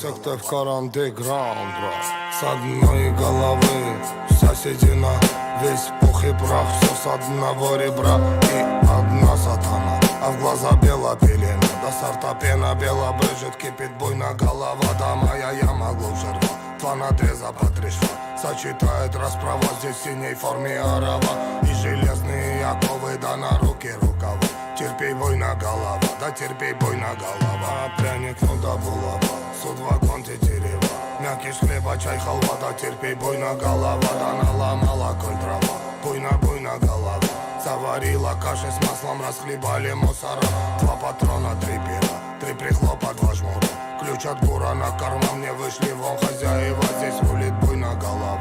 всех ты в каранте граунд, с одной головы вся седина, весь пух и прах, все с одного ребра и одна сатана, а в глаза бела пелена, до сорта пена бела брызжет, кипит буйна голова, да моя яма глубже рва, два надреза по три шва, сочетает расправа, здесь в синей форме орава, и железные оковы, да на руки рукава. Терпей война голова, да терпей бойна голова. Пряник, ну да булава, судьба конти дерева. Мякиш хлеба, чай, халва, да терпей бойна голова. Да наломала коль трава, буйна голова. Заварила каши с маслом, расхлебали мусора. Два патрона, три пера, три прихлопа, два жмура. Ключ от бура на карман, мне вышли вон хозяева. Здесь рулит буйна голова.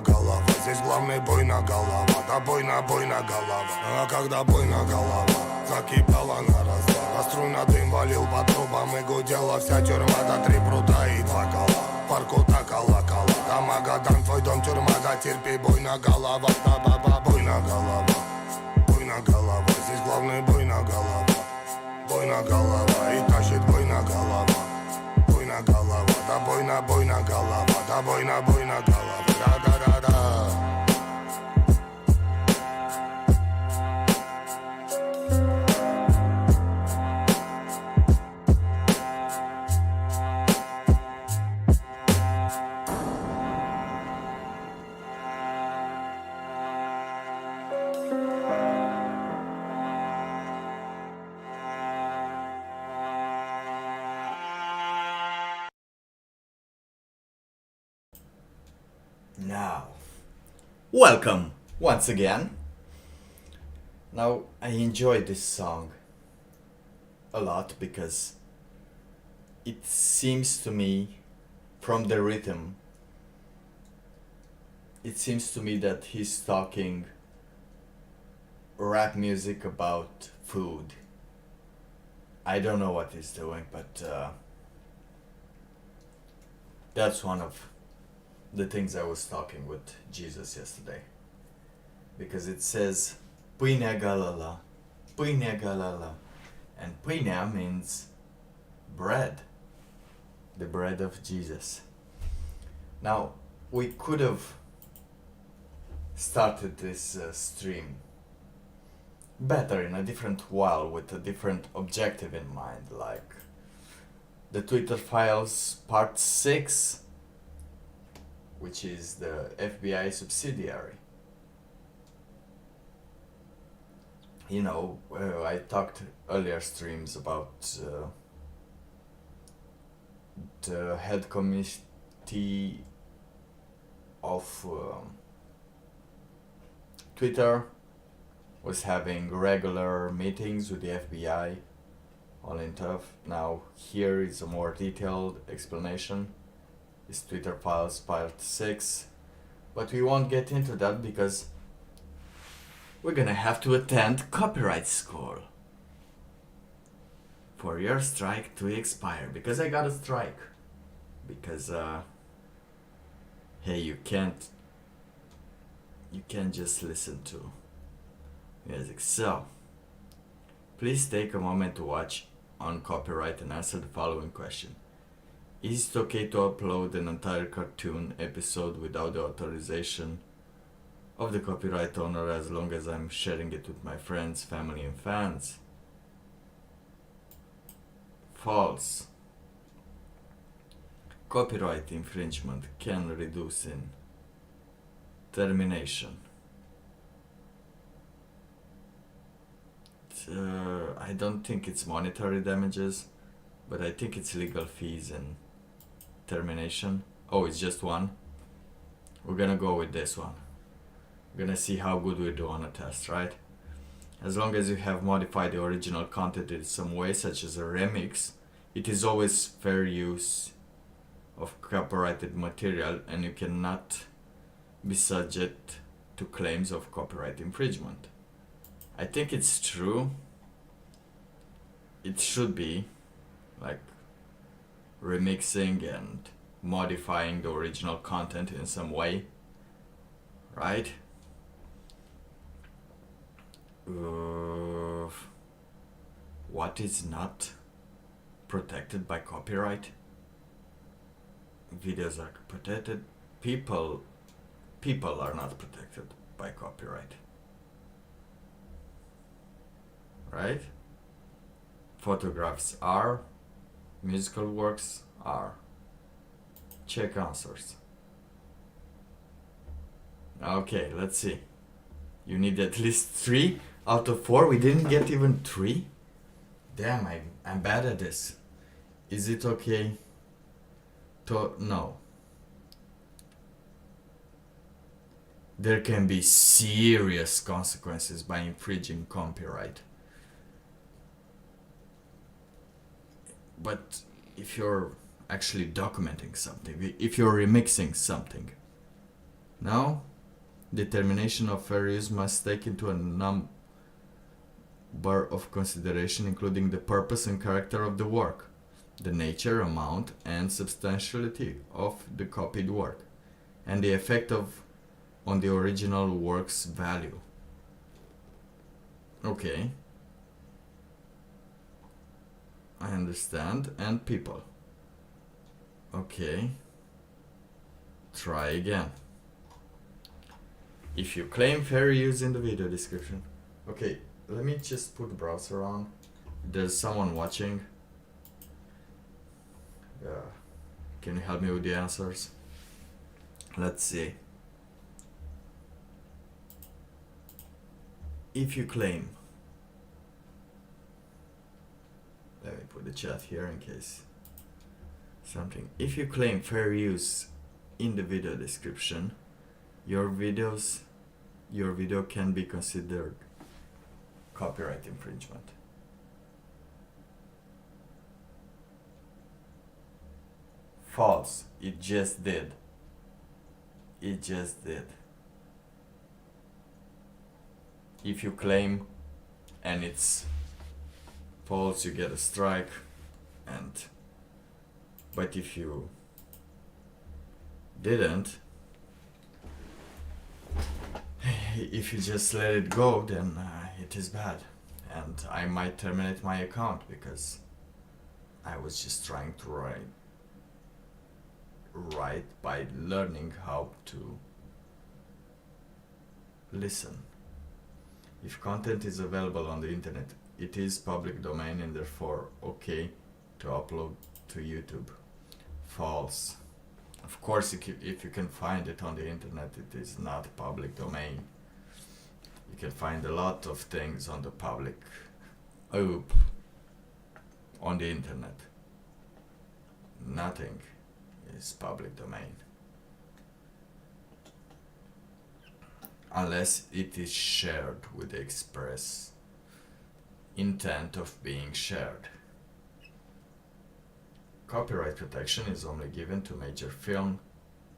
Голова, здесь главный бойна голова, да бойна голова. А когда бойна голова закипала на раз-два, а струйно дым валил по трубам и гудела вся тюрьма, да три прута и два кола, парку так колокола, да Магадан, твой дом тюрьма, да терпи бойна голова, да баба бойна голова, здесь главный бойна голова, и тащит бойна голова, да бойна голова, да бойна голова, да. Now, welcome once again. Now, I enjoy this song a lot because it seems to me, from the rhythm, it seems to me that he's talking rap music about food. I don't know what he's doing, but that's one of the things I was talking with Jesus yesterday, because it says Pâinea Galala, and Pâinea means bread, the bread of Jesus. Now, we could have started this stream better in a different while with a different objective in mind, like the Twitter files part 6, which is the FBI subsidiary. You know, I talked earlier streams about the head committee of Twitter was having regular meetings with the FBI, all in tough. Now here is a more detailed explanation. Is Twitter files part 6, but we won't get into that because we're gonna have to attend copyright school for your strike to expire, because I got a strike, because hey, you can't just listen to music. So please take a moment to watch on copyright and answer the following question. Is it okay to upload an entire cartoon episode without the authorization of the copyright owner as long as I'm sharing it with my friends, family and fans? False. Copyright infringement can reduce in termination. I don't think it's monetary damages, but I think it's legal fees and termination. Oh, it's just one. We're gonna go with this one. We're gonna see how good we do on a test, right? As long as you have modified the original content in some way, such as a remix, it is always fair use of copyrighted material and you cannot be subject to claims of copyright infringement. I think it's true. It should be, like, remixing and modifying the original content in some way, right? What is not protected by copyright? videos are protected. People are not protected by copyright, right? Photographs are, musical works are. Check answers. Okay, let's see. You need at least 3 out of 4. We didn't get even 3. Damn, I'm bad at this. Is it okay to... No. There can be serious consequences by infringing copyright. But if you're actually documenting something, if you're remixing something, no? Determination of fair use must take into a number of consideration, including the purpose and character of the work, the nature, amount, and substantiality of the copied work, and the effect on the original work's value. Okay. I understand. And people. Okay. Try again. If you claim fair use in the video description. Okay, let me just put the browser on. There's someone watching. Can you help me with the answers? Let's see. If you claim, let me put the chat here in case something. If you claim fair use in the video description, your video can be considered copyright infringement. False. It just did. It just did. If you claim and it's false, you get a strike, but if you didn't, if you just let it go, then it is bad, and I might terminate my account because I was just trying to write by learning how to listen. If content is available on the internet, it is public domain and therefore okay to upload to YouTube. False. Of course, if you can find it on the internet, it is not public domain. You can find a lot of things on the on the internet. Nothing is public domain. Unless it is shared with the express intent of being shared. Copyright protection is only given to major film,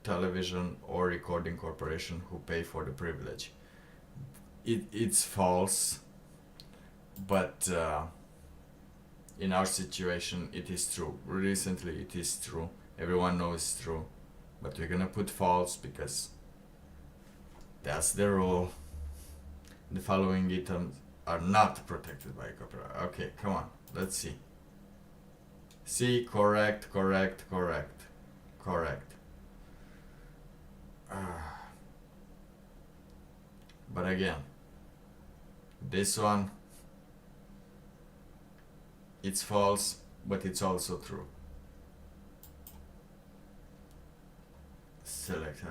television, or recording corporation who pay for the privilege. It's false, but in our situation it is true. Recently it is true. Everyone knows it's true, but we're gonna put false because that's the rule. The following items are not protected by copyright. Okay, come on, let's see. See, correct. But again, this one, it's false, but it's also true. Select.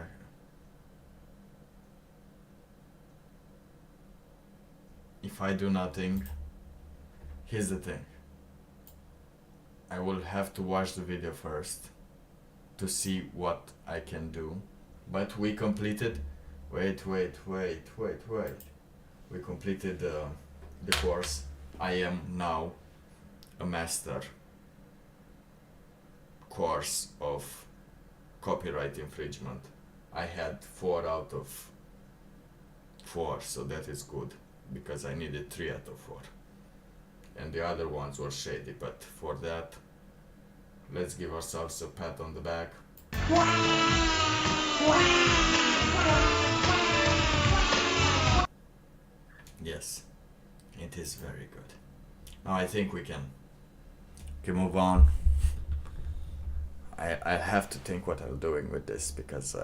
If I do nothing, here's the thing. I will have to watch the video first to see what I can do. But we completed, wait. We completed the course. I am now a master course of copyright infringement. I had 4 out of 4, so that is good, because I needed 3 out of 4. And the other ones were shady, but for that, let's give ourselves a pat on the back. Yes, it is very good. Now I think we can move on. I have to think what I'm doing with this because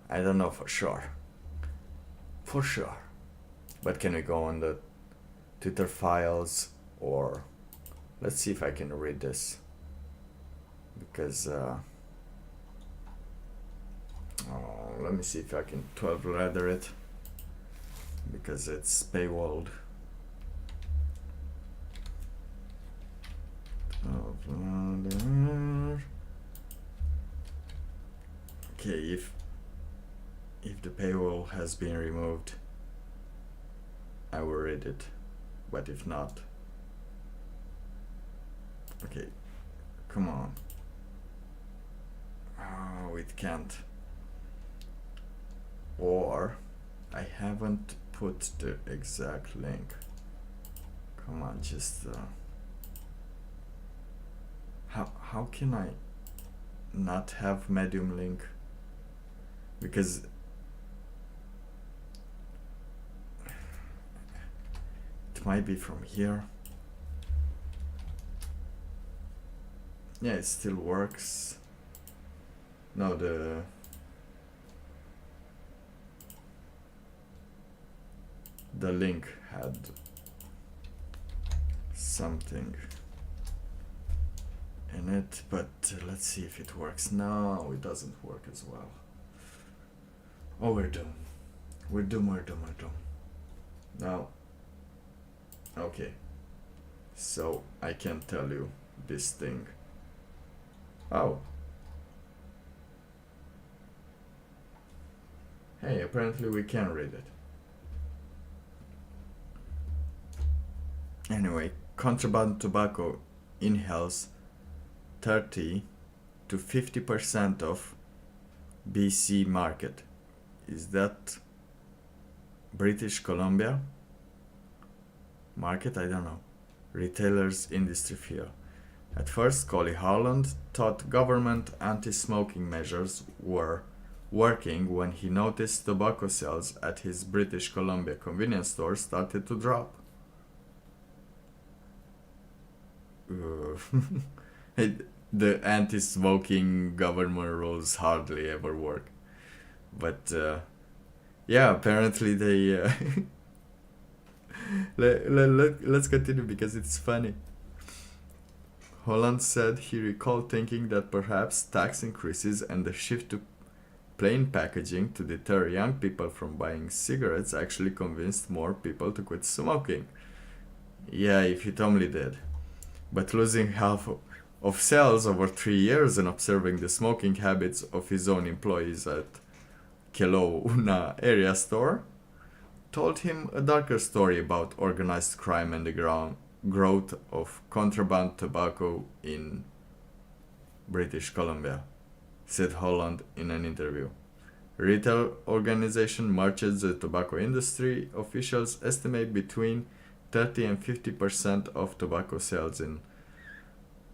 I don't know for sure. For sure. But can we go on the Twitter files, or let's see if I can read this, because let me see if I can 12 letter it, because it's paywalled. Okay, if the paywall has been removed, I will read it, but if not, okay, come on. Oh, it can't. Or I haven't put the exact link. Come on, just how can I not have Medium link? Because it might be from here. Yeah, it still works. No, the link had something in it, but let's see if it works. No, it doesn't work as well. Oh, we're doomed. We're doomed. Now, okay, so I can tell you this thing. Oh, hey, apparently we can read it. Anyway, contraband tobacco inhales 30 to 50% of BC market. Is that British Columbia market? I don't know. Retailers industry fear. At first, Collie Harland thought government anti-smoking measures were working when he noticed tobacco sales at his British Columbia convenience store started to drop. The anti-smoking government rules hardly ever work. But yeah, apparently they let's continue because it's funny. Holland said he recalled thinking that perhaps tax increases and the shift to plain packaging to deter young people from buying cigarettes actually convinced more people to quit smoking. Yeah, if it only did. But losing half of sales over 3 years and observing the smoking habits of his own employees at Kelowna area store told him a darker story about organized crime and the growth of contraband tobacco in British Columbia, said Holland in an interview. Retail organization Marches the Tobacco Industry officials estimate between 30 and 50% of tobacco sales in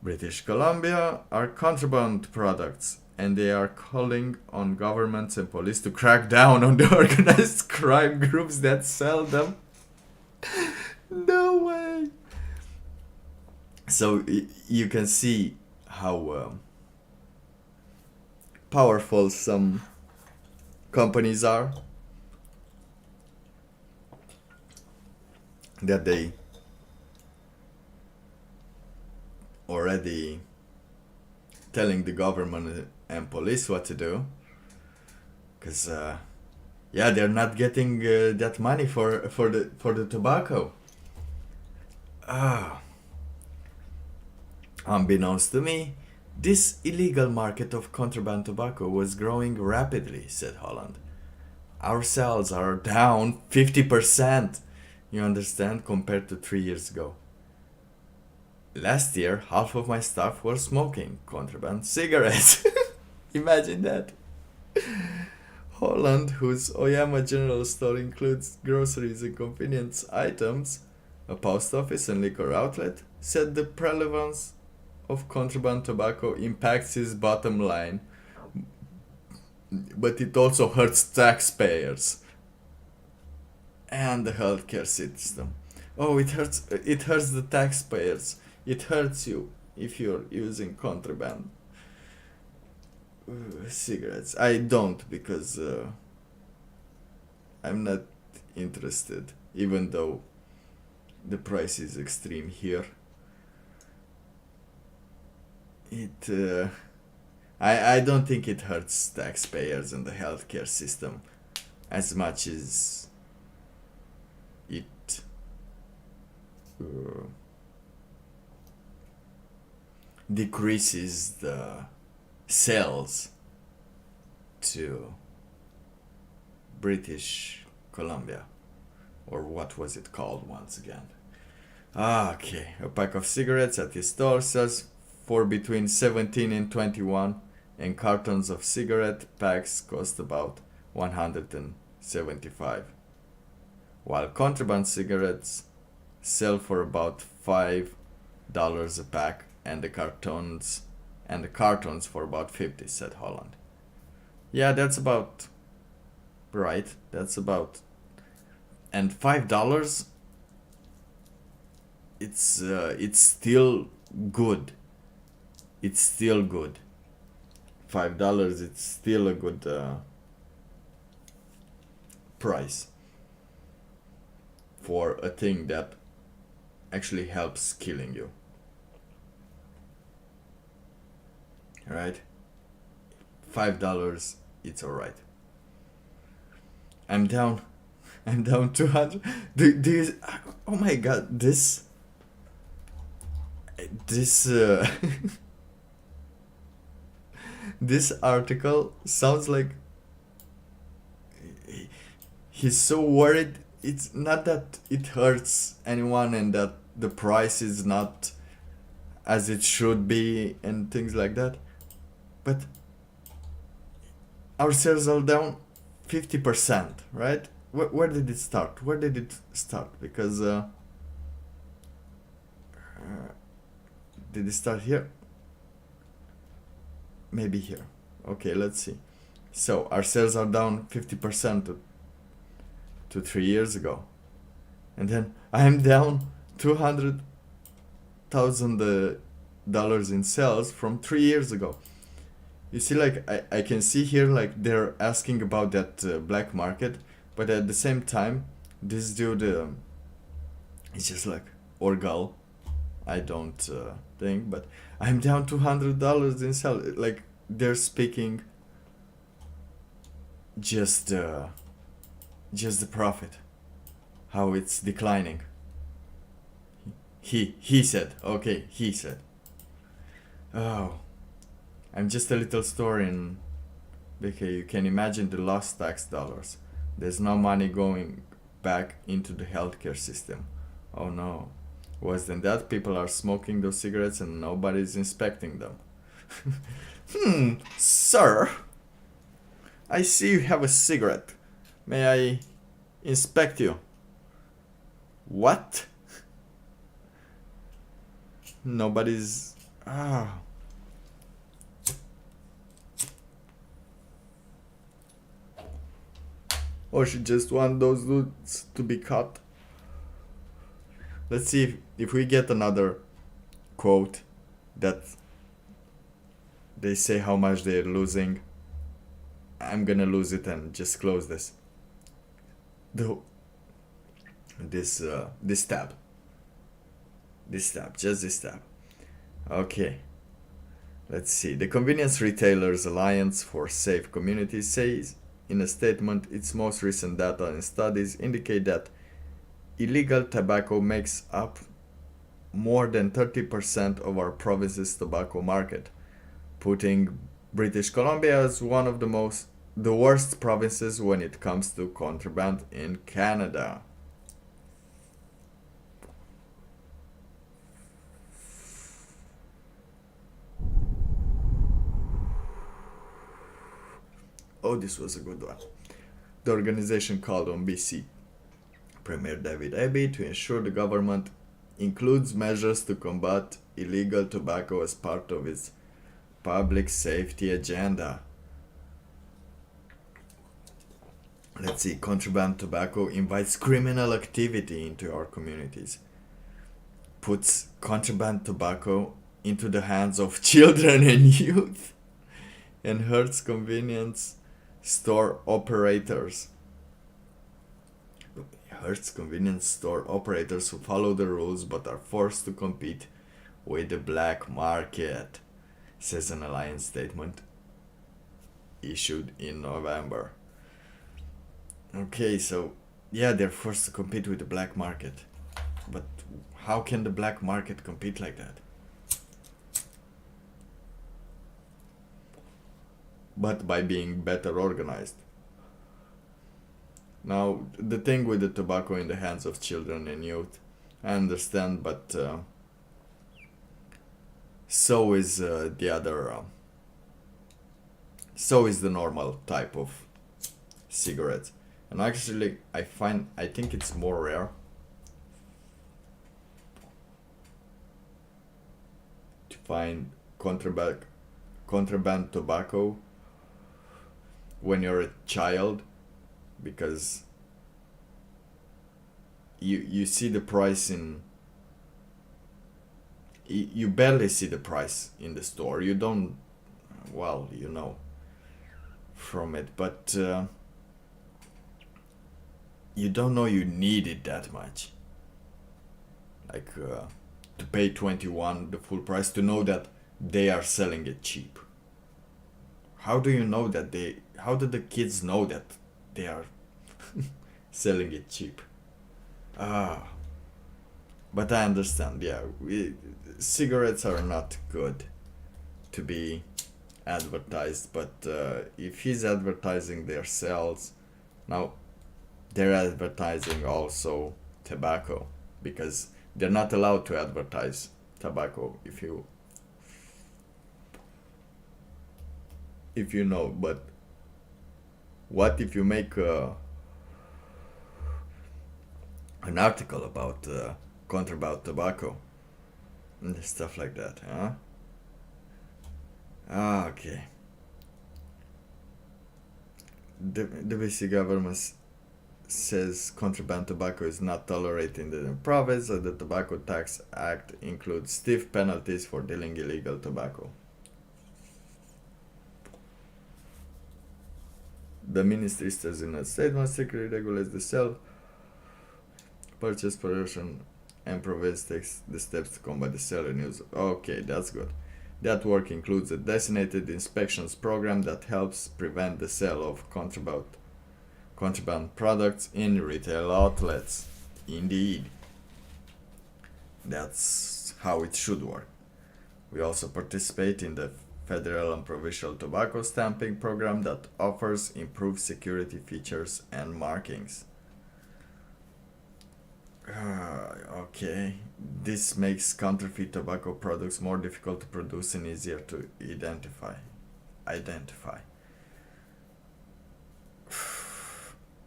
British Columbia are contraband products, and they are calling on governments and police to crack down on the organized crime groups that sell them. No way! So you can see how powerful some companies are, that they already telling the government and police what to do, because yeah, they're not getting that money for the tobacco. Unbeknownst to me, this illegal market of contraband tobacco was growing rapidly, said Holland. Our sales are down 50%, you understand, compared to 3 years ago. Last year, half of my staff were smoking contraband cigarettes. Imagine that. Holland, whose Oyama General Store includes groceries and convenience items, a post office and liquor outlet, said the prevalence of contraband tobacco impacts his bottom line, but it also hurts taxpayers and the healthcare system. Oh, it hurts the taxpayers. It hurts you. if you're using contraband cigarettes. I don't, because I'm not interested, even though the price is extreme here. I don't think it hurts taxpayers and the healthcare system as much as it decreases the sales to British Columbia, or what was it called once again? Okay, a pack of cigarettes at his store sells for between 17 and 21, and cartons of cigarette packs cost about 175, while contraband cigarettes sell for about $5 a pack, and the cartons for about 50, said Holland. Yeah, that's about right. That's about, and $5. It's still good. It's still good. $5. It's still a good price for a thing that actually helps killing you. Right? $5. It's alright. I'm down 200. Oh my god, this this article sounds like he's so worried. It's not that it hurts anyone and that the price is not as it should be and things like that, but our sales are down 50%, right? Where did it start? Because did it start here? Maybe here. Okay, let's see. So our sales are down 50% to 3 years ago, and then I am down $200,000 in sales from 3 years ago. You see, like I can see here, like they're asking about that black market, but at the same time, this dude is just like, or girl, I don't think, but I'm down $200 in sales. Like they're speaking just the profit, how it's declining. He said, okay, he said. Oh, I'm just a little store in BK. You can imagine the lost tax dollars. There's no money going back into the healthcare system. Oh no. Worse than that, people are smoking those cigarettes and nobody's inspecting them. Sir, I see you have a cigarette. May I inspect you? What? Nobody's... Or she just want those dudes to be caught. Let's see if we get another quote that they say how much they're losing. I'm gonna lose it and just close this. This tab. Just this tab. Okay. Let's see. The Convenience Retailers Alliance for Safe Communities says in a statement its most recent data and studies indicate that illegal tobacco makes up more than 30% of our province's tobacco market, putting British Columbia as one of the worst provinces when it comes to contraband in Canada. Oh, this was a good one. The organization called on BC Premier David Eby to ensure the government includes measures to combat illegal tobacco as part of its public safety agenda. Let's see, contraband tobacco invites criminal activity into our communities, puts contraband tobacco into the hands of children and youth and hurts convenience store operators. Hurts convenience store operators who follow the rules but are forced to compete with the black market, says an alliance statement issued in November. Okay, so yeah, they're forced to compete with the black market. But how can the black market compete like that? But by being better organized. Now, the thing with the tobacco in the hands of children and youth, I understand, but so is the other. So is the normal type of cigarettes, and actually, I think it's more rare to find contraband tobacco when you're a child, because you see the price in you barely see the price in the store. You don't, well, from it, but you don't know you need it that much, like to pay 21 the full price to know that they are selling it cheap. How do you know that how do the kids know that they are selling it cheap? But I understand, yeah, cigarettes are not good to be advertised, but if he's advertising their sales, now they're advertising also tobacco, because they're not allowed to advertise tobacco if you know. But what if you make an article about contraband tobacco and stuff like that, huh? Okay. The BC government says contraband tobacco is not tolerated in the province, and the Tobacco Tax Act includes stiff penalties for dealing illegal tobacco. The ministry says in a statement, strictly regulates the sale, purchase, production, and province takes the steps to combat the sale and use. Okay, that's good. That work includes a designated inspections program that helps prevent the sale of contraband products in retail outlets. Indeed. That's how it should work. We also participate in the federal and provincial tobacco stamping program that offers improved security features and markings. Okay, this makes counterfeit tobacco products more difficult to produce and easier to identify.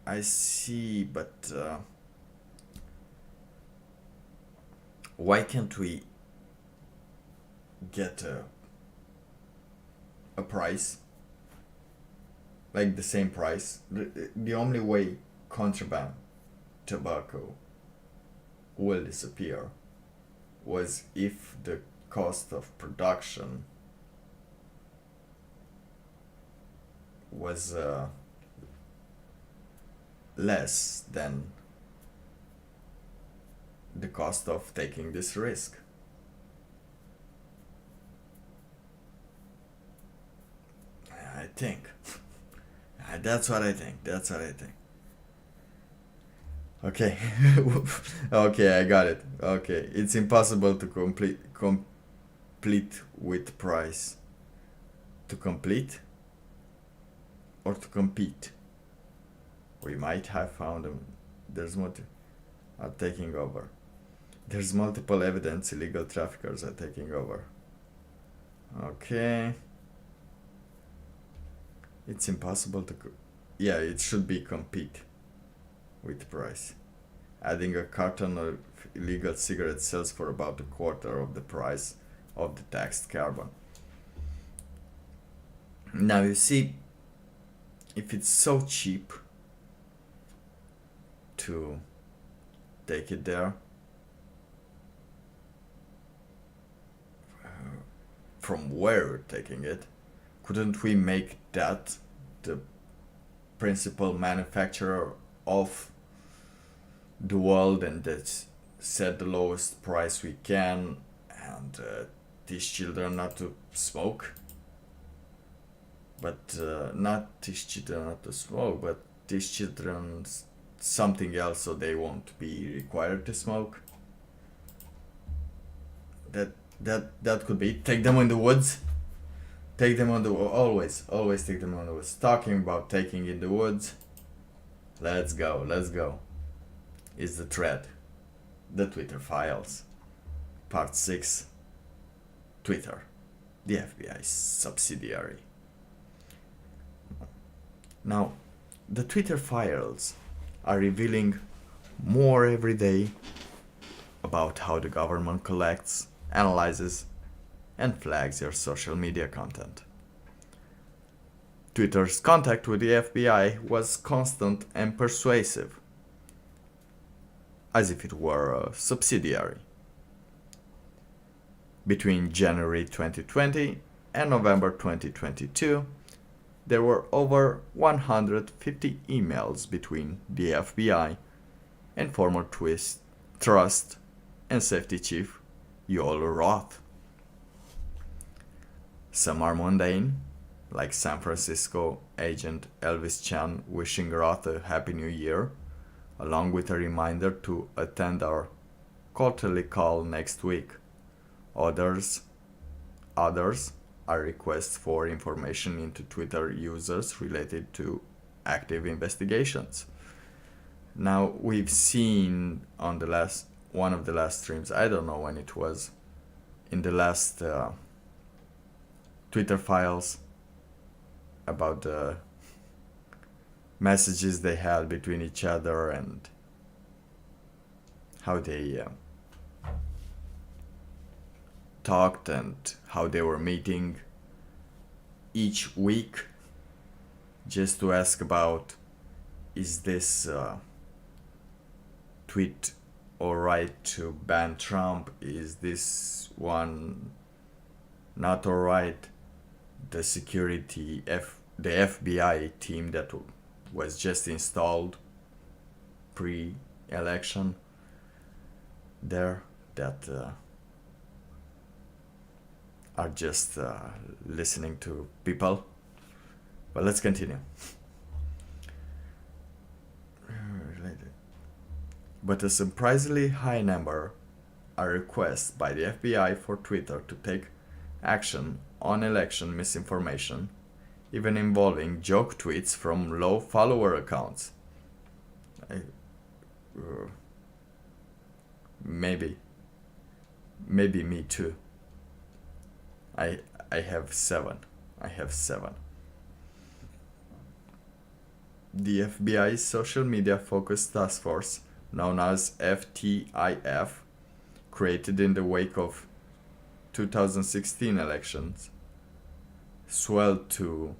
I see, but why can't we get a price, like the same price? The only way contraband tobacco will disappear was if the cost of production was less than the cost of taking this risk. I think. That's what I think. Okay. Okay, I got it. Okay, it's impossible to complete with price. To complete or to compete. We might have found them. There's are taking over. There's multiple evidence illegal traffickers are taking over. Okay. It's impossible to yeah, it should be compete with price. Adding a carton of illegal cigarettes sells for about a quarter of the price of the taxed carbon. Now you see, if it's so cheap to take it there, from where we're taking it, couldn't we make that the principal manufacturer of the world and that set the lowest price we can and teach children not to smoke? But not teach children not to smoke, but teach children something else so they won't be required to smoke. That could be take them in the woods. Take them on the always take them on the woods. Talking about taking in the woods. Let's go. Is the thread, the Twitter files, part 6. Twitter, the FBI subsidiary. Now, the Twitter files are revealing more every day about how the government collects, analyzes, and flags your social media content. Twitter's contact with the FBI was constant and persuasive, as if it were a subsidiary. Between January 2020 and November 2022, there were over 150 emails between the FBI and former Trust and Safety Chief Joel Roth. Some are mundane, like San Francisco agent Elvis Chan wishing Roth a Happy New Year, along with a reminder to attend our quarterly call next week. Others are requests for information into Twitter users related to active investigations. Now, we've seen on one of the last streams, I don't know when it was, in the last Twitter files, about the messages they had between each other and how they talked and how they were meeting each week just to ask about, is this tweet alright to ban Trump? Is this one not alright? The the FBI team that was just installed pre-election there, that are just listening to people. But let's continue. But a surprisingly high number are requests by the FBI for Twitter to take action on election misinformation, even involving joke tweets from low follower accounts. Maybe me too. I have 7. The FBI's social media focused task force, known as FTIF, created in the wake of 2016 elections, swelled to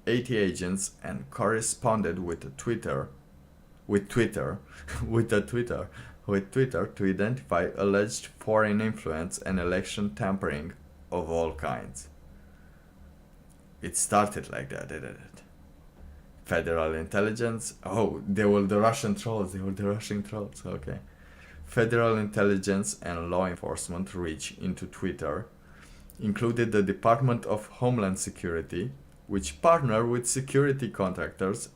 80 agents and corresponded with Twitter to identify alleged foreign influence and election tampering of all kinds. It started like that, didn't it? Federal intelligence. Oh, they were the Russian trolls. Okay. Federal intelligence and law enforcement reach into Twitter included the Department of Homeland Security, which partnered with security contractors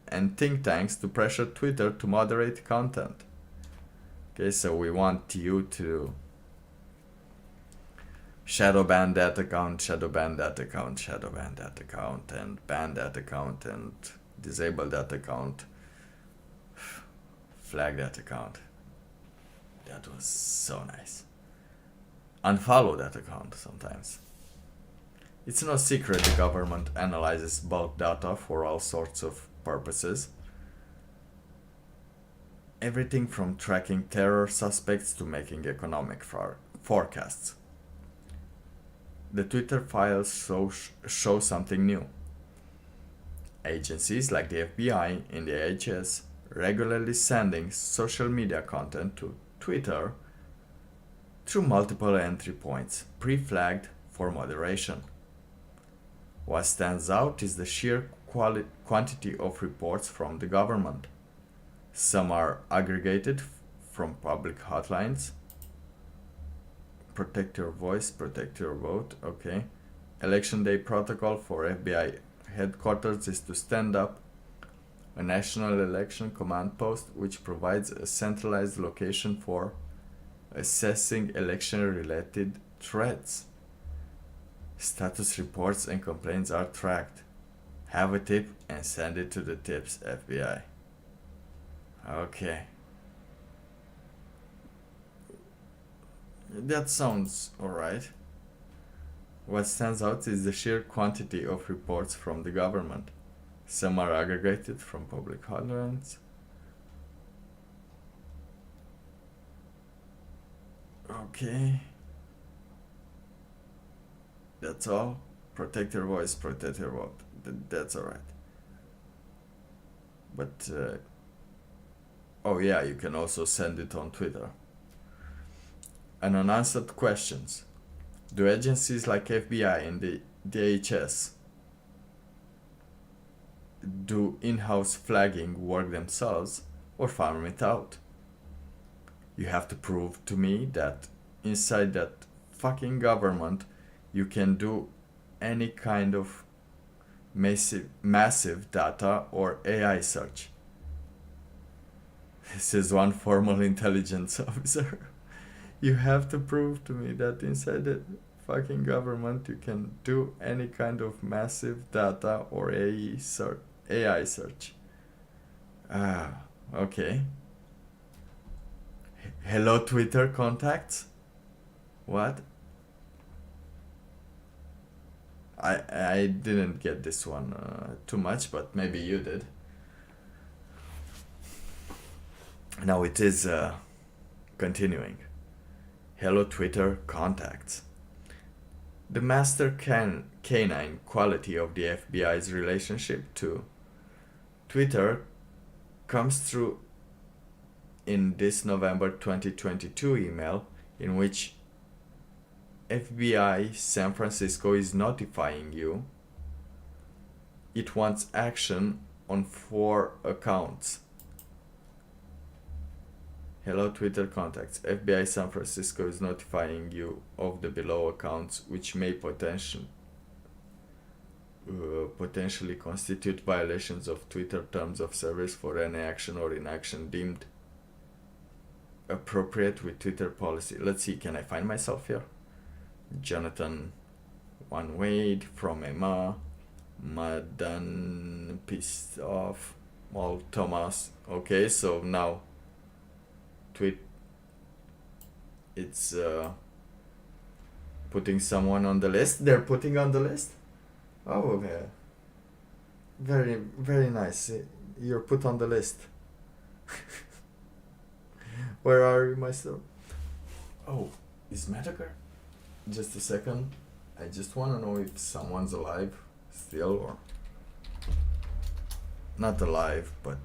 and think tanks to pressure Twitter to moderate content. Okay, so we want you to shadow ban that account, and ban that account, and disable that account, flag that account. That was so nice. Unfollow that account sometimes. It's no secret the government analyzes bulk data for all sorts of purposes. Everything from tracking terror suspects to making economic forecasts. The Twitter files show something new. Agencies like the FBI and the IHS regularly sending social media content to Twitter through multiple entry points, pre-flagged for moderation. What stands out is the sheer quantity of reports from the government. Some are aggregated from public hotlines. Protect your voice, protect your vote, okay. Election day protocol for FBI headquarters is to stand up a national election command post which provides a centralized location for assessing election-related threats. Status reports and complaints are tracked. Have a tip and send it to the tips, FBI. Okay. That sounds alright. What stands out is the sheer quantity of reports from the government. Some are aggregated from public hotlines. Okay. That's all. Protect your voice, protect your vote. That's alright. But, oh yeah, you can also send it on Twitter. And unanswered questions. Do agencies like FBI and the DHS do in-house flagging work themselves or farm it out? You have to prove to me that inside that fucking government you can do any kind of massive data or AI search. This is one formal intelligence officer. You have to prove to me that inside the fucking government you can do any kind of massive data or AI search. Okay. Hello Twitter contacts? What? I didn't get this one too much, but maybe you did. Now it is continuing. Hello Twitter contacts. The master canine quality of the FBI's relationship to Twitter comes through in this November 2022 email in which FBI San Francisco is notifying you it wants action on 4 accounts. Hello Twitter contacts. FBI San Francisco is notifying you of the below accounts which may potentially constitute violations of Twitter terms of service for any action or inaction deemed appropriate with Twitter policy. Let's see, can I find myself here? Jonathan One Wade from Emma, Madan pissed off, Mal Thomas. Okay, so now it's putting someone on the list. They're putting on the list. Oh, okay. Very, very nice. You're put on the list. Where are you, myself? Oh, is Metagar? Just a second. I just want to know if someone's alive still or not alive, but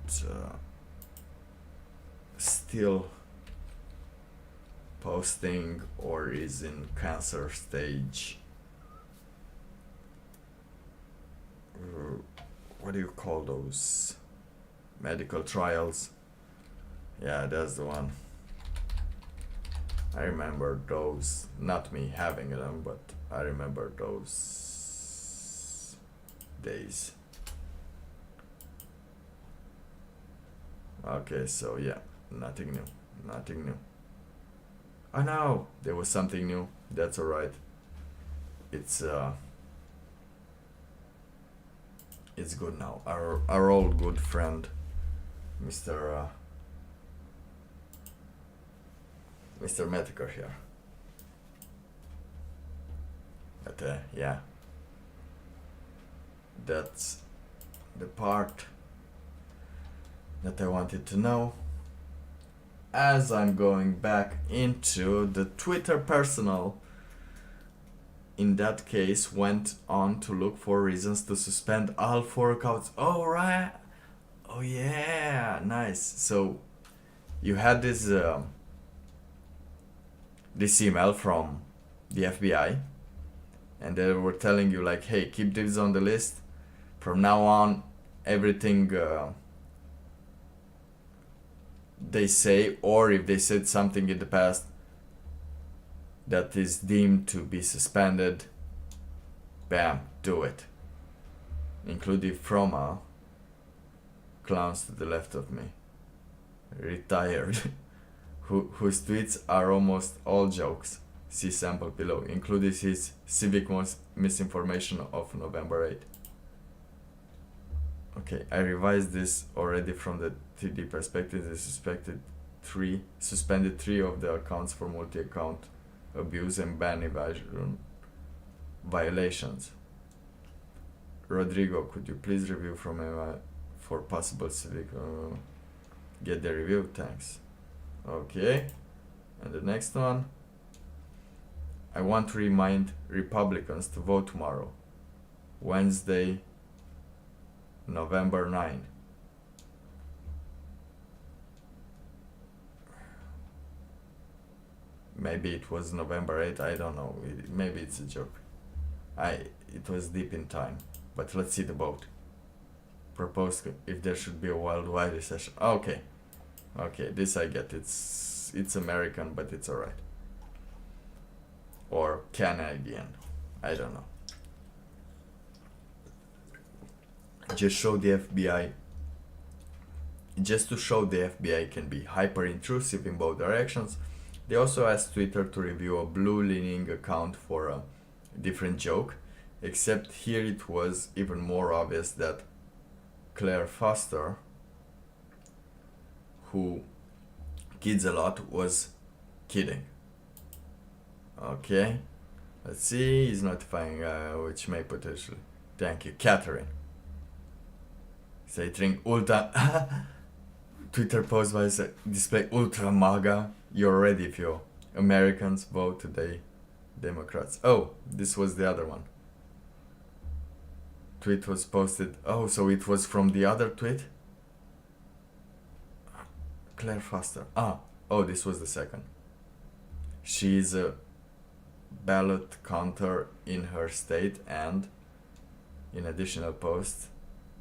still posting or is in cancer stage. What do you call those? Medical trials. Yeah, that's the one. I remember those, not me having them, but I remember those days. Okay, so yeah, nothing new. Oh no, there was something new. That's alright. It's good now. Our old good friend, Mr. Metaker here. But yeah, that's the part that I wanted to know. As I'm going back into the Twitter personal, in that case went on to look for reasons to suspend all 4 accounts. Oh right. Oh yeah, nice. So you had this email from the FBI and they were telling you like, hey, keep this on the list. From now on, everything they say, or if they said something in the past that is deemed to be suspended, bam, do it. Including from clowns to the left of me, retired, whose tweets are almost all jokes. See sample below, including his civic misinformation of November 8th. Okay, I revised this already from the 3D perspective. They suspended three of the accounts for multi-account abuse and ban evasion violations. Rodrigo, could you please review from for possible civic? Get the review, thanks. Okay, and the next one. I want to remind Republicans to vote tomorrow, Wednesday, November 9. Maybe it was November 8, I don't know. Maybe it's a joke. It was deep in time. But let's see the vote. Proposed if there should be a worldwide recession. Okay. Okay, this I get. It's American, but it's alright. Or Canadian. I don't know. Just to show the FBI can be hyper intrusive in both directions, they also asked Twitter to review a blue leaning account for a different joke, except here it was even more obvious that Claire Foster, who kids a lot, was kidding. Okay, let's see, he's notifying which may potentially. Thank you, Catherine. Saying ultra Twitter post by display ultra MAGA. You're ready if you Americans vote today, Democrats. Oh, this was the other one. Tweet was posted. Oh, so it was from the other tweet. Claire Foster. Oh, this was the second. She's a ballot counter in her state, and in additional post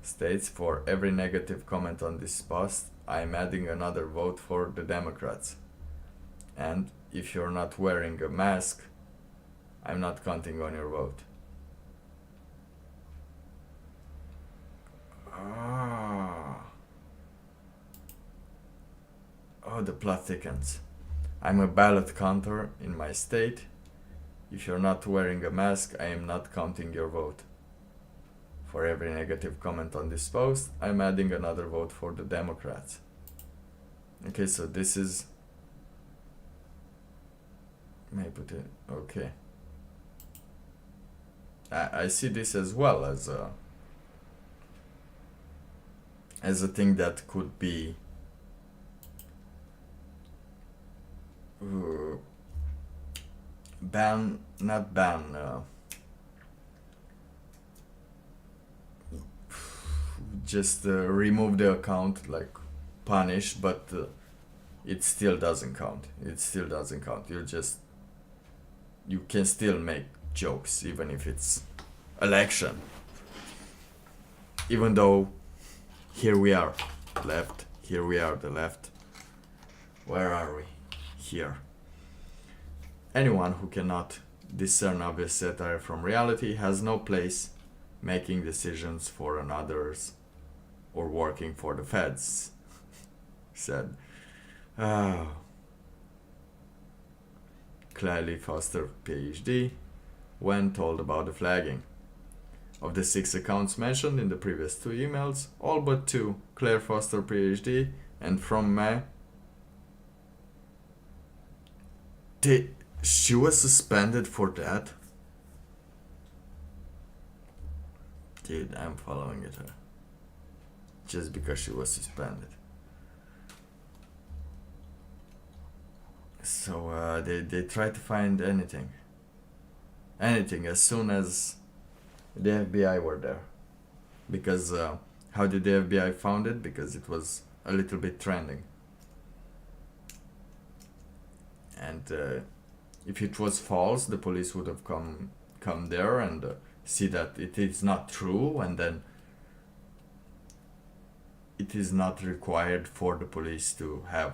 states, for every negative comment on this post, I'm adding another vote for the Democrats. And if you're not wearing a mask, I'm not counting on your vote. Oh, the plot thickens. I'm a ballot counter in my state. If you're not wearing a mask, I am not counting your vote. For every negative comment on this post, I'm adding another vote for the Democrats. Okay, so this is... May I put it... Okay. I see this as well as a thing that could be just remove the account, like punish, but it still doesn't count. You can still make jokes even if it's election, even though here we are left, here we are the left. Where are we? Here. Anyone who cannot discern obvious satire from reality has no place making decisions for others or working for the feds, said. Claire Foster, PhD, when told about the flagging. Of the 6 accounts mentioned in the previous 2 emails, all but 2, Claire Foster, PhD, and from May, she was suspended for that? Dude, I'm following it her. Just because she was suspended. So they try to find anything as soon as the FBI were there. Because how did the FBI found it? Because it was a little bit trending. And if it was false, the police would have come come there and see that it is not true, and then it is not required for the police to have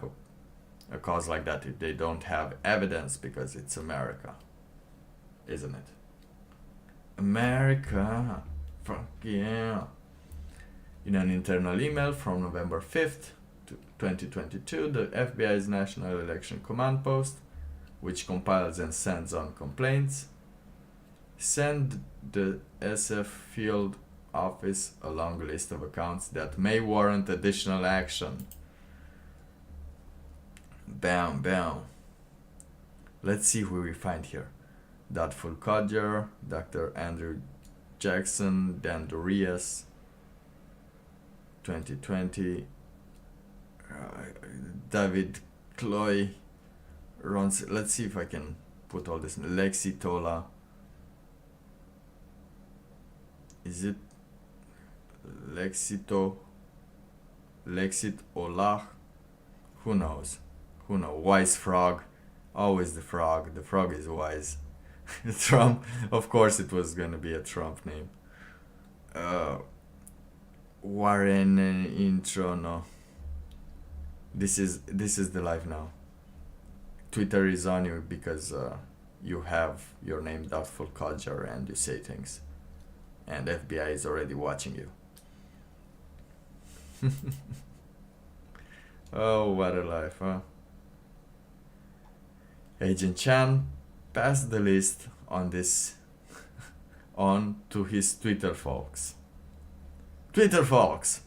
a cause like that if they don't have evidence, because it's America, isn't it? America, fuck yeah. In an internal email from November 5th, 2022, the FBI's National Election Command Post, which compiles and sends on complaints, send the SF field office a long list of accounts that may warrant additional action. Bam, bam. Let's see who we find here. Doubtful Codger, Dr. Andrew Jackson, Dan Dorias, 2020, David Cloy, let's see if I can put all this. Lexi Tola. Is it Lexit Olah? Who knows? Wise Frog. Always the frog. The frog is wise. Trump. Of course it was gonna be a Trump name. Warren intro, no. This is the live now. Twitter is on you because you have your name Doubtful Codger and you say things. And FBI is already watching you. Oh, what a life, huh? Agent Chan passed the list on this on to his Twitter folks. Twitter folks,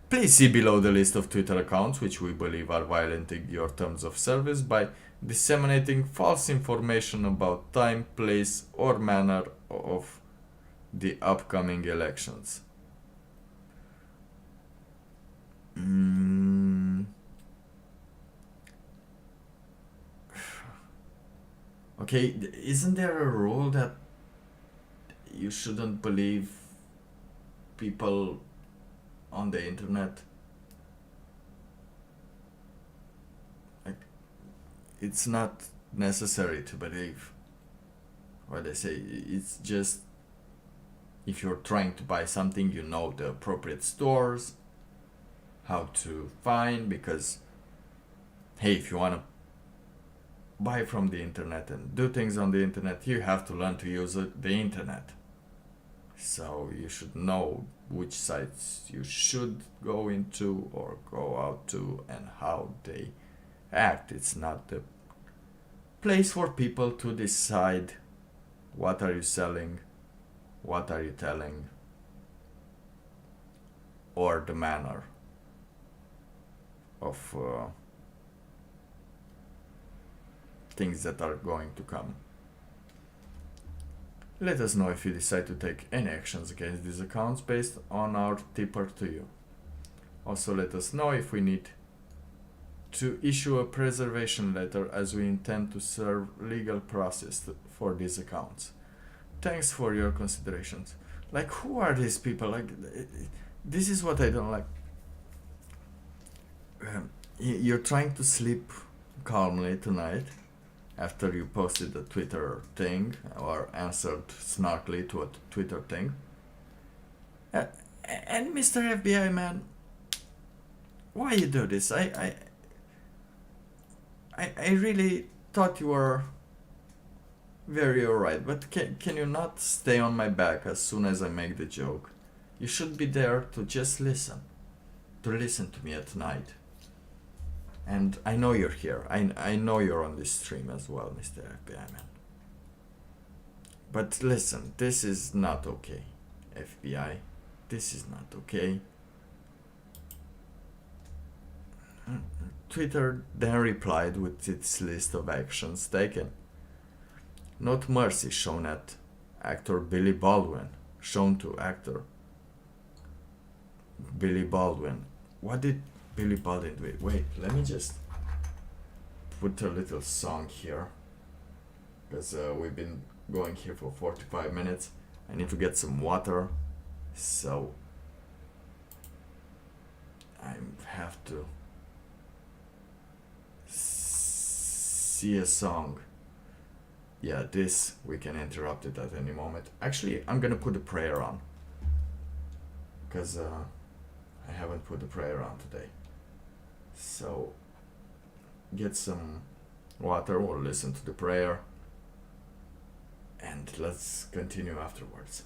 please see below the list of Twitter accounts which we believe are violating your terms of service by disseminating false information about time, place, or manner of the upcoming elections. Okay, isn't there a rule that you shouldn't believe people on the internet? Like, it's not necessary to believe what they say. It's just, if you're trying to buy something, you know the appropriate stores, how to find, because hey, if you want to buy from the internet and do things on the internet, you have to learn to use the internet. So you should know which sites you should go into or go out to and how they act. It's not the place for people to decide what are you selling, what are you telling, or the manner of things that are going to come. Let us know if you decide to take any actions against these accounts based on our tipper to you. Also, let us know if we need to issue a preservation letter, as we intend to serve legal process for these accounts. Thanks for your considerations. Like, who are these people? Like, this is what I don't like. You're trying to sleep calmly tonight after you posted a Twitter thing or answered snarkily to a Twitter thing. And Mr. FBI man, why you do this? I really thought you were very alright, but can you not stay on my back as soon as I make the joke? You should be there to just listen to me at night. And I know you're here. I know you're on this stream as well, Mr. FBI man. But listen, this is not okay, FBI. This is not okay. Twitter then replied with its list of actions taken. Not mercy shown at actor Billy Baldwin. Shown to actor Billy Baldwin. What did Billy Baldwin do? Wait, let me just put a little song here, because we've been going here for 45 minutes. I need to get some water, so I have to see a song. yeah, this we can interrupt it at any moment. Actually, I'm gonna put the prayer on, because I haven't put the prayer on today. So get some water or listen to the prayer, and let's continue afterwards.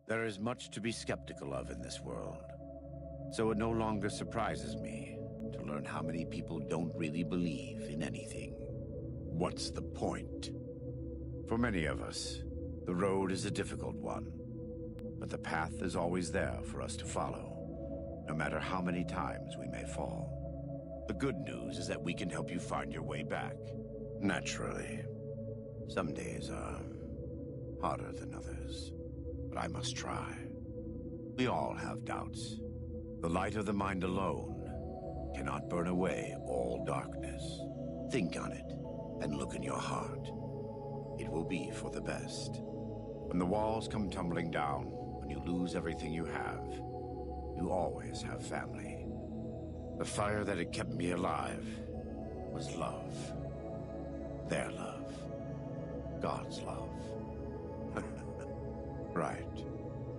There is much to be skeptical of in this world, so it no longer surprises me to learn how many people don't really believe in anything. What's the point? For many of us, the road is a difficult one, but the path is always there for us to follow, no matter how many times we may fall. The good news is that we can help you find your way back. Naturally, some days are harder than others, but I must try. We all have doubts. The light of the mind alone cannot burn away all darkness. Think on it, and look in your heart. It will be for the best. When the walls come tumbling down, when you lose everything you have, you always have family. The fire that had kept me alive was love. Their love. God's love. Right.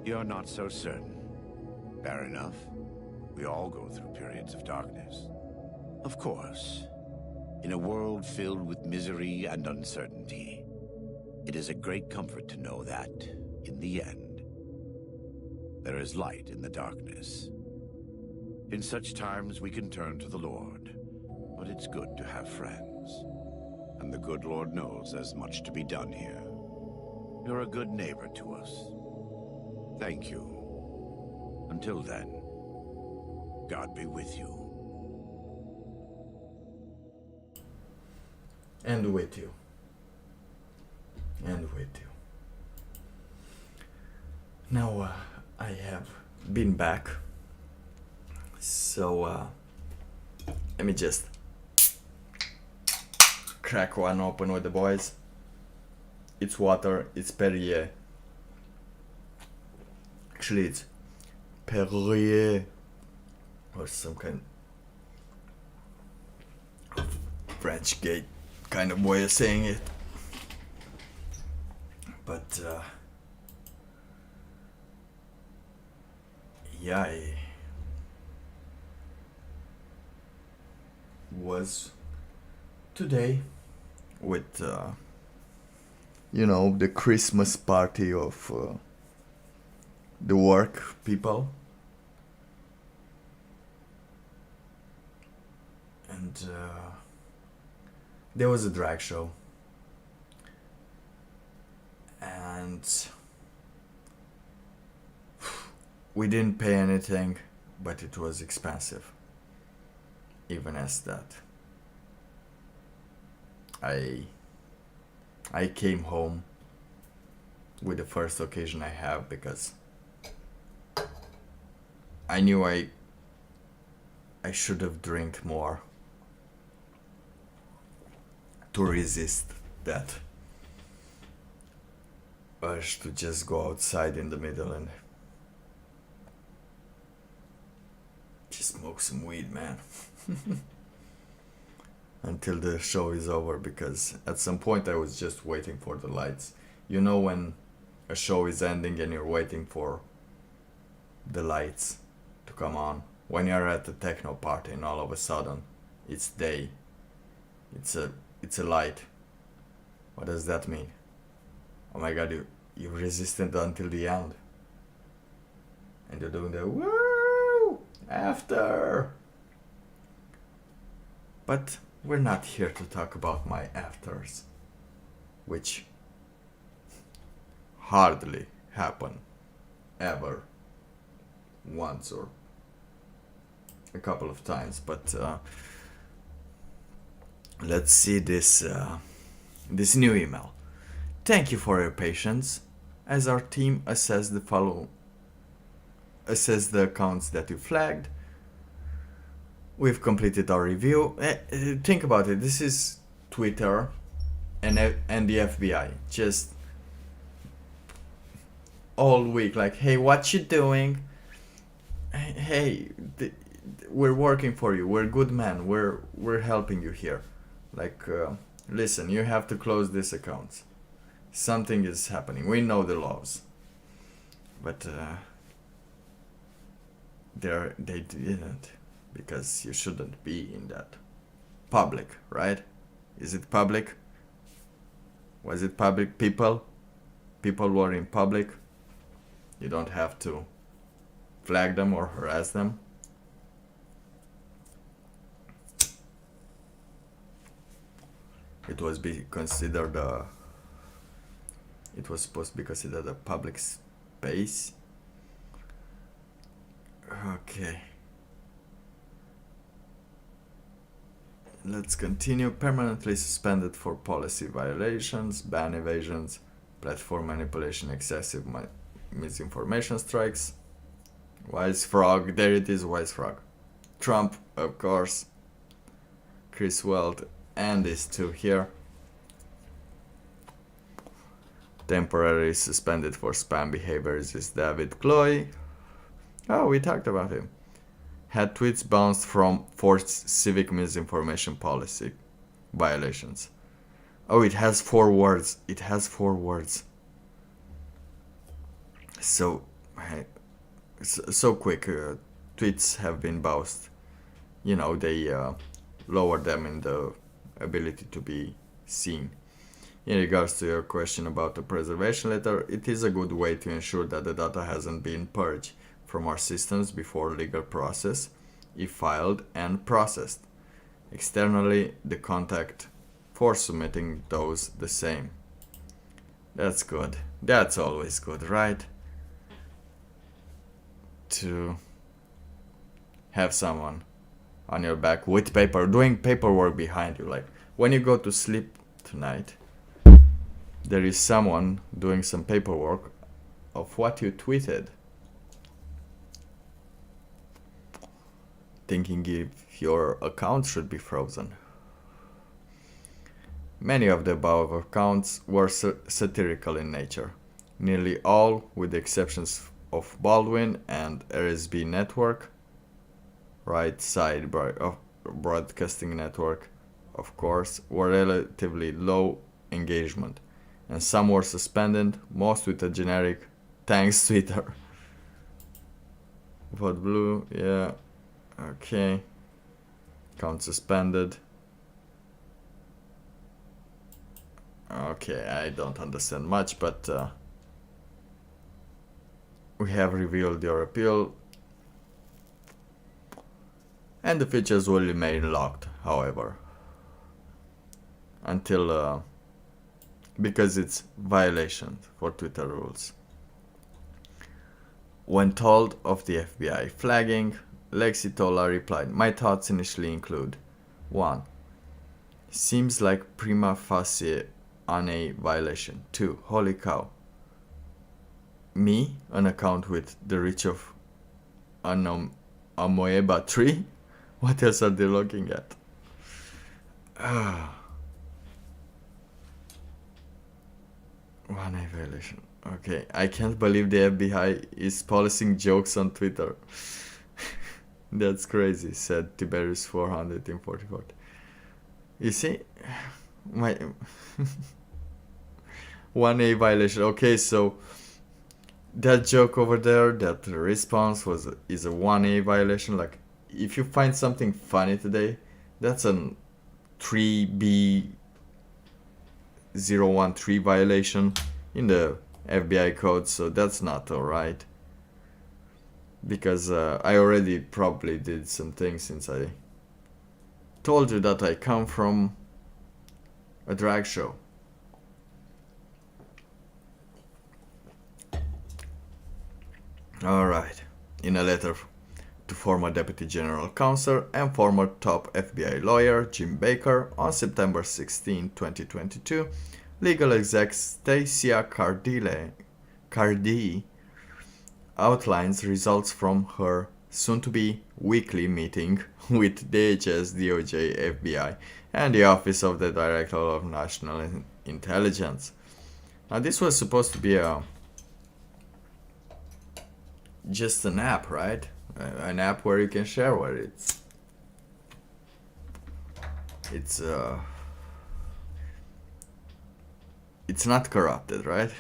You're not so certain. Fair enough. We all go through periods of darkness. Of course. In a world filled with misery and uncertainty, it is a great comfort to know that, in the end, there is light in the darkness. In such times we can turn to the Lord, but it's good to have friends. And the good Lord knows there's much to be done here. You're a good neighbor to us. Thank you. Until then, God be with you. And with you. And with you. Now, I have been back. So, let me just crack one open with the boys. It's water, it's Perrier. Actually, it's Perrier. Or some kind of French gate kind of way of saying it. But yeah, I was today with the Christmas party of the work people, and there was a drag show, and we didn't pay anything, but it was expensive. Even as that, I came home with the first occasion I have, because I knew I should have drank more to resist that urge to just go outside in the middle and just smoke some weed, man. Until the show is over, because at some point I was just waiting for the lights. You know, when a show is ending and you're waiting for the lights to come on. When you're at the techno party and all of a sudden it's day. It's a light. What does that mean? Oh my god, you resisted until the end. And you're doing the woo after. But we're not here to talk about my afters, which hardly happen ever, once or a couple of times. But let's see this new email. Thank you for your patience as our team assess the accounts that you flagged. We've completed our review. Think about it. This is Twitter and the FBI. Just all week, like, hey, what you doing? Hey, we're working for you. We're good men. We're helping you here. Like, listen, you have to close this account. Something is happening. We know the laws. But they didn't, because you shouldn't be in that. Public, right? Is it public? Was it public? People were in public. You don't have to flag them or harass them. It was considered it was supposed to be considered a public space. Okay. Let's continue. Permanently suspended for policy violations, ban evasions, platform manipulation, excessive misinformation strikes. Wise Frog, there it is, Wise Frog. Trump, of course. Chris Weld, and these two here. Temporarily suspended for spam behaviors is David Chloe. Oh, we talked about him. Had tweets bounced from forced civic misinformation policy violations. Oh, it has 4 words. It has 4 words. So quick. Tweets have been bounced. You know, they lower them in the ability to be seen. In regards to your question about the preservation letter, it is a good way to ensure that the data hasn't been purged from our systems before legal process, if filed and processed. Externally, the contact for submitting those the same. That's good. That's always good, right? To have someone on your back with paper, doing paperwork behind you. Like when you go to sleep tonight, there is someone doing some paperwork of what you tweeted. Thinking if your account should be frozen. Many of the above accounts were satirical in nature. Nearly all, with the exceptions of Baldwin and RSB Network, Right Side Broadcasting Network, of course, were relatively low engagement, and some were suspended, most with a generic "thanks Twitter." Vote blue, yeah, okay. Account suspended. Okay, I don't understand much, but we have revealed your appeal, and the features will remain locked, however, until because it's violation for Twitter rules. When told of the FBI flagging, Lexi Tola replied, "My thoughts initially include 1. Seems like prima facie on a violation. 2. Holy cow. Me, an account with the reach of Amoeba 3? What else are they looking at?" One A violation. Okay, I can't believe the FBI is policing jokes on Twitter. That's crazy, said Tiberius 444. You see, my 1A violation. Okay, so that joke over there, that response is a 1A violation. Like, if you find something funny today, that's an 3B013 violation in the FBI code, so that's not alright. Because I already probably did some things since I told you that I come from a drag show. Alright. In a letter to former Deputy General Counsel and former top FBI lawyer Jim Baker on September 16, 2022, legal exec Stacia Cardee outlines results from her soon-to-be weekly meeting with DHS, DOJ, FBI, and the Office of the Director of National Intelligence. Now, this was supposed to be just an app, right? An app where you can share where it's It's not corrupted, right?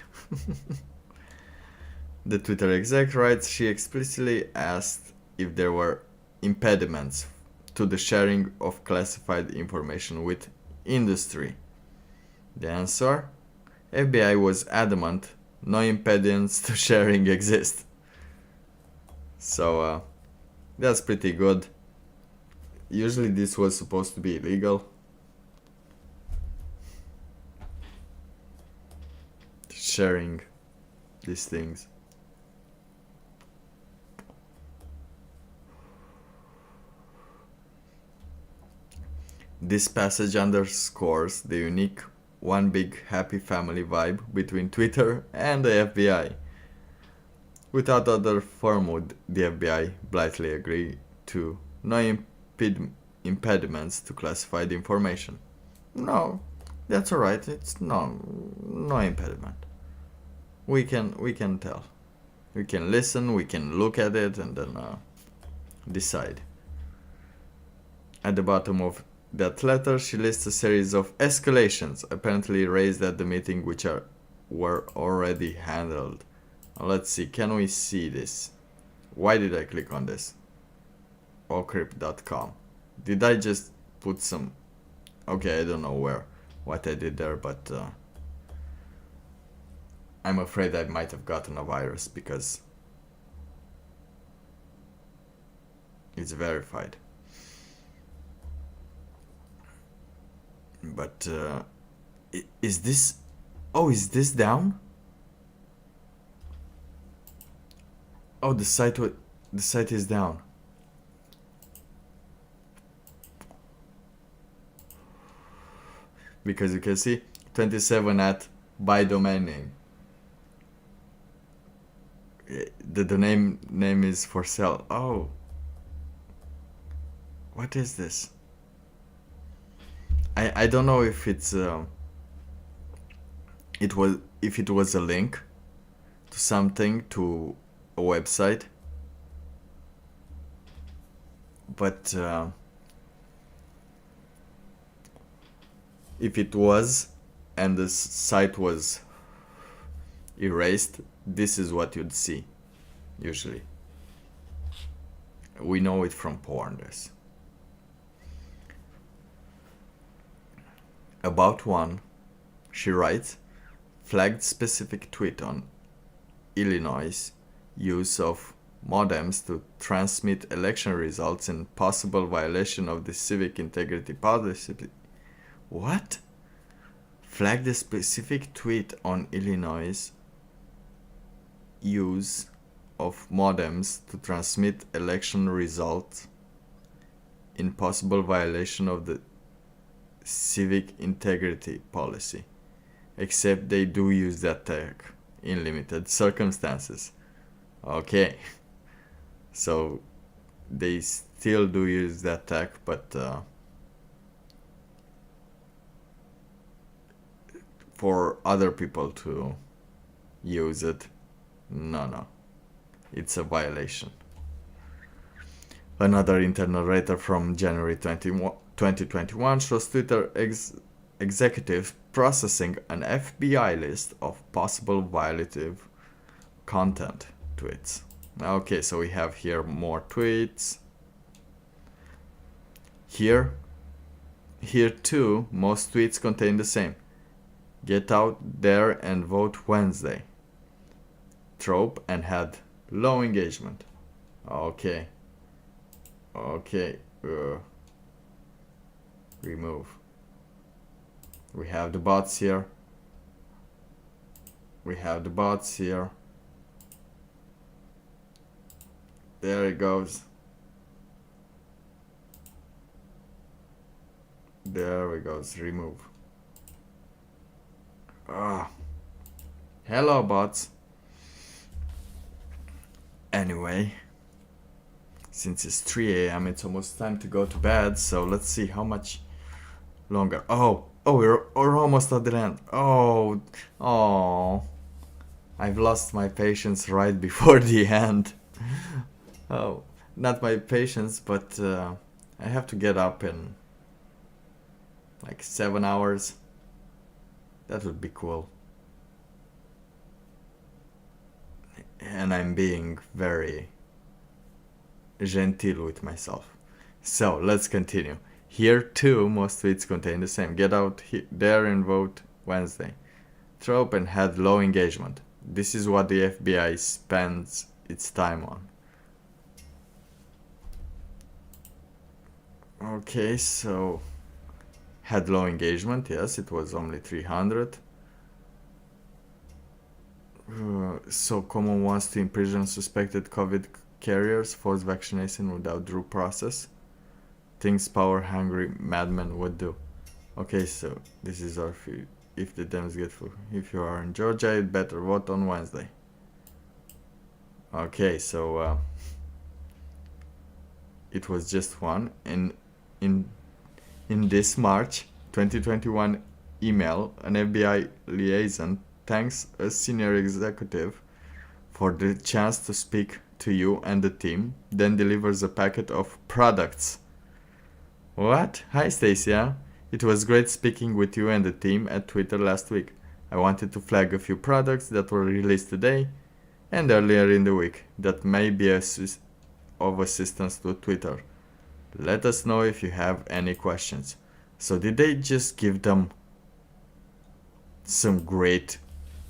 The Twitter exec writes, she explicitly asked if there were impediments to the sharing of classified information with industry. The answer? FBI was adamant no impediments to sharing exist. So that's pretty good. Usually this was supposed to be illegal. Sharing these things. This passage underscores the unique one big happy family vibe between Twitter and the FBI. Without other firm would the FBI blithely agree to no impediments to classified information. No, that's alright. It's no impediment. We can tell. We can listen. We can look at it and then decide. At the bottom of that letter, she lists a series of escalations apparently raised at the meeting, which were already handled. Let's see, can we see this? Why did I click on this? Allcrypt.com. Did I just put some... Okay, I don't know what I did there, but I'm afraid I might have gotten a virus because it's verified. But is this... Oh, is this down? Oh, the site is down. Because you can see 27 at by domain name. The domain name is for sale. Oh. What is this? I don't know if it's if it was a link to something, to a website, but if it was and the site was erased, this is what you'd see usually. We know it from porn. This about one, she writes, flagged specific tweet on Illinois use of modems to transmit election results in possible violation of the civic integrity policy. What? Flagged a specific tweet on Illinois use of modems to transmit election results in possible violation of the civic integrity policy, except they do use that tech in limited circumstances. Okay, so they still do use that tech, but for other people to use it, no, it's a violation. Another internal rater from January 2021 shows Twitter executive processing an FBI list of possible violative content tweets. Okay, so we have here more tweets. Here too, most tweets contain the same. Get out there and vote Wednesday. Trope and had low engagement. Okay. Remove. We have the bots here. There it goes. There it goes. Remove. Hello, bots. Anyway, since it's 3 a.m., it's almost time to go to bed. So let's see how much longer. Oh, we're almost at the end. Oh, I've lost my patience right before the end. Oh, not my patience, but I have to get up in like 7 hours. That would be cool. and I'm being very genteel with myself. So let's continue. Here too, most tweets contain the same. Get out there and vote Wednesday. Trope and had low engagement. This is what the FBI spends its time on. Okay, so had low engagement, yes, it was only 300. So Common wants to imprison suspected COVID carriers, force vaccination without due process. Things power-hungry madmen would do. Okay, so this is our few. If the Dems get full. If you are in Georgia, you'd better vote on Wednesday. Okay, so it was just one. And in this March 2021 email, an FBI liaison thanks a senior executive for the chance to speak to you and the team, then delivers a packet of products. What? Hi Stacia. It was great speaking with you and the team at Twitter last week. I wanted to flag a few products that were released today and earlier in the week that may be of assistance to Twitter. Let us know if you have any questions. So did they just give them some great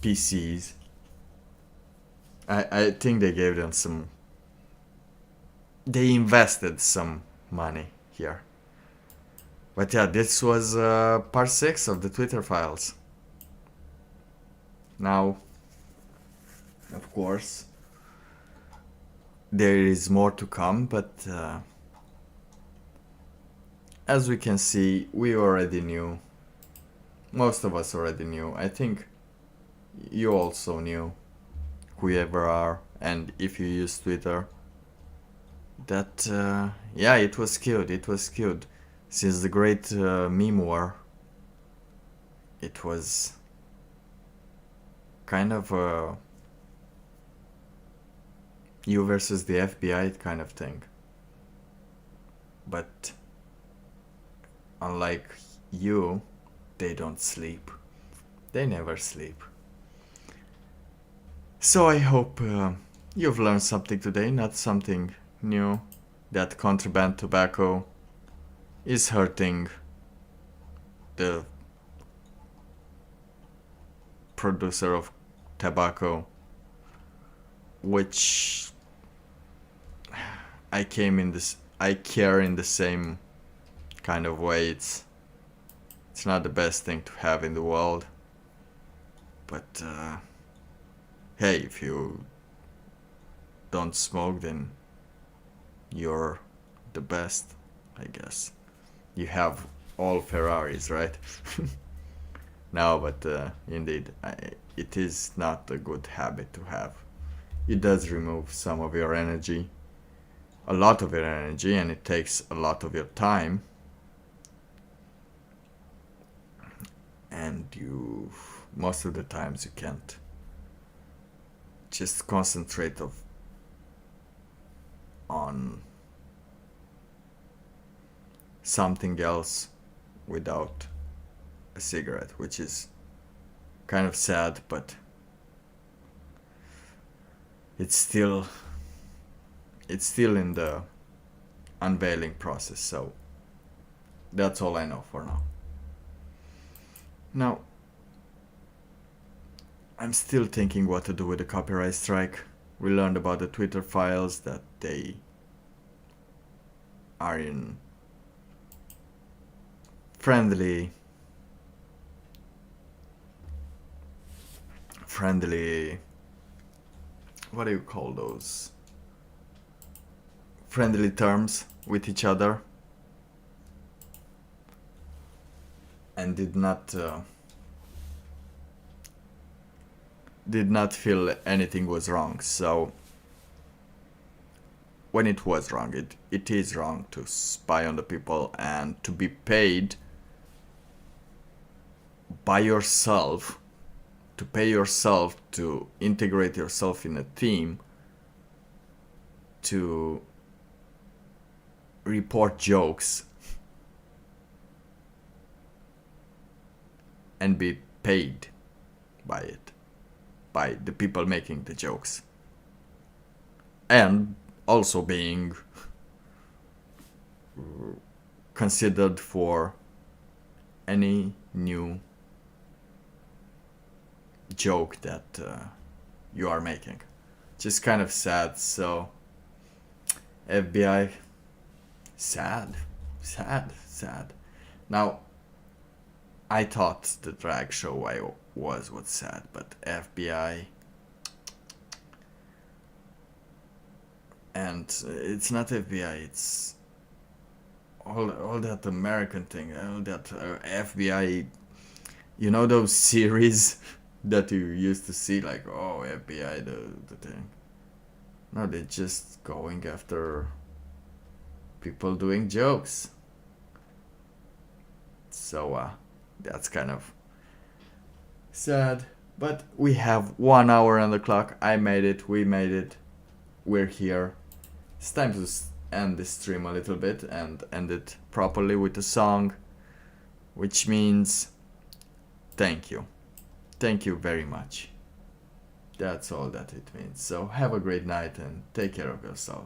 PCs? I think they gave them some... They invested some money here. But yeah, this was part 6 of the Twitter files. Now, of course, there is more to come, but as we can see, we already knew. Most of us already knew. I think you also knew, whoever are, and if you use Twitter, that, yeah, it was skewed. It was skewed. Since the great meme war, it was kind of a you versus the FBI kind of thing. But unlike you, they don't sleep. They never sleep. So I hope you've learned something today, not something new, that contraband tobacco is hurting the producer of tobacco, which I care in the same kind of way. It's not the best thing to have in the world, but hey, if you don't smoke, then you're the best, I guess. You have all Ferraris, right? No, but indeed, it is not a good habit to have. It does remove some of your energy, a lot of your energy, and it takes a lot of your time. And most of the times you can't just concentrate on something else without a cigarette, which is kind of sad, but it's still in the unveiling process. So that's all I know for now. Now, I'm still thinking what to do with the copyright strike. We learned about the Twitter files, that they are in friendly, what do you call those? Friendly terms with each other, and did not feel anything was wrong. So when it was wrong, it is wrong to spy on the people and to be paid by yourself, to pay yourself to integrate yourself in a team, to report jokes and be paid by it, by the people making the jokes. and also being considered for any new joke that you are making. Just kind of sad. So FBI, sad. Now, I thought the drag show I was sad, but FBI, and it's not FBI, it's all that American thing, all that FBI, you know those series that you used to see, like, oh, FBI, the thing. No, they're just going after people doing jokes. So that's kind of sad. But we have 1 hour on the clock. I made it, we made it, we're here. It's time to end this stream a little bit and end it properly with a song, which means thank you. Thank you very much. That's all that it means. So have a great night and take care of yourself.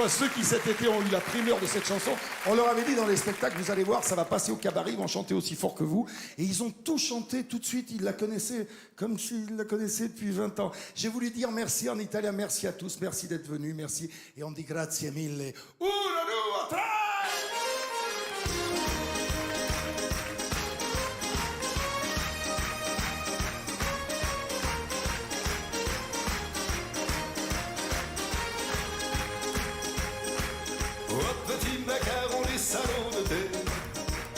Ceux qui cet été ont eu la primeur de cette chanson, on leur avait dit dans les spectacles, vous allez voir, ça va passer au cabaret, ils vont chanter aussi fort que vous. Et ils ont tout chanté tout de suite, ils la connaissaient comme s'ils la connaissaient depuis 20 ans. J'ai voulu dire merci en italien, merci à tous, merci d'être venus, merci. Et on dit grazie mille. Uno, due, tre!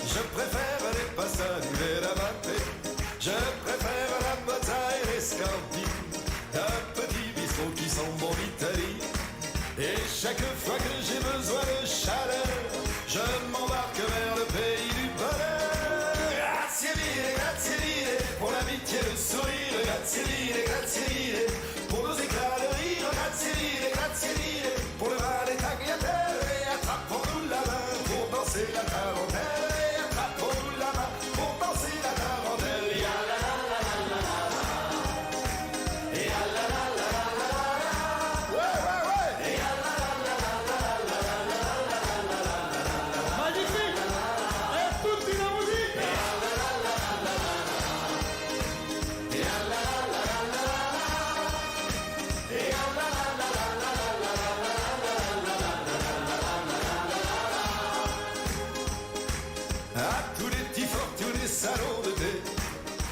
Je préfère les passages et la maté. Je préfère la bataille et les scampi. Un petit bistrot qui sent bon l'Italie. Et chaque fois que j'ai besoin de chaleur, je m'embarque vers le pays du bonheur. Grazie mille, pour l'amitié, le sourire. Grazie mille, pour nos éclats de rire. Grazie mille, pour le mal et tagliatelle. Et attrapons-nous la main pour danser la tarentelle.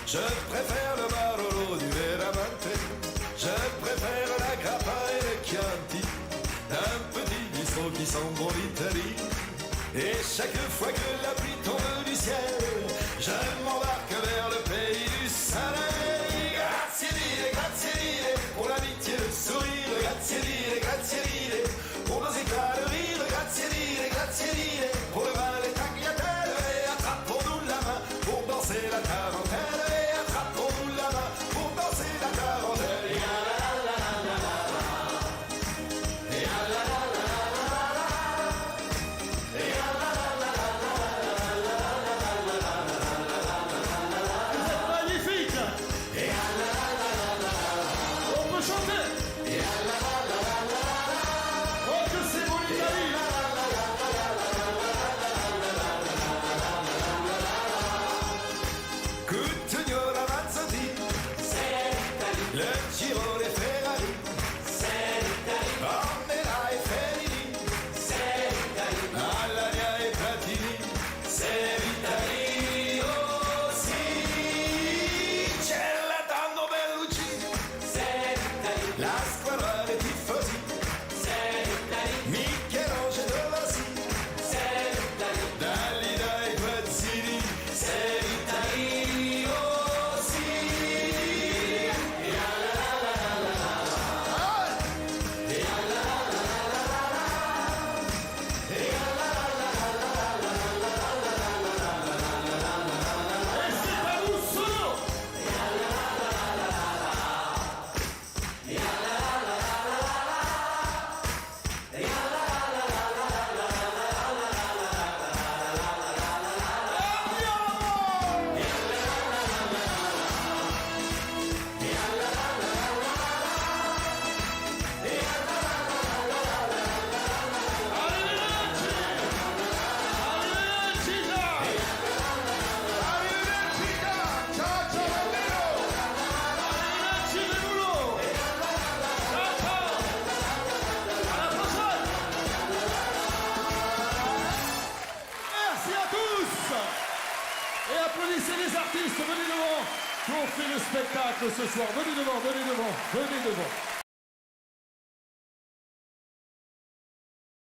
Je préfère le Barolo du Veramente. Je préfère la grappa et le Chianti. Un petit bistrot qui sent bon l'Italie. Et chaque fois que la pluie tombe du ciel, je m'embarque vers le pays du soleil. Grazie mille, pour l'amitié, le sourire. Grazie mille, pour nos éclats de rire. Grazie mille, pour le mal et tagliatelle. Et attrapons-nous la main pour danser la tarentelle. spectacle ce soir. Venez devant, venez devant, venez devant.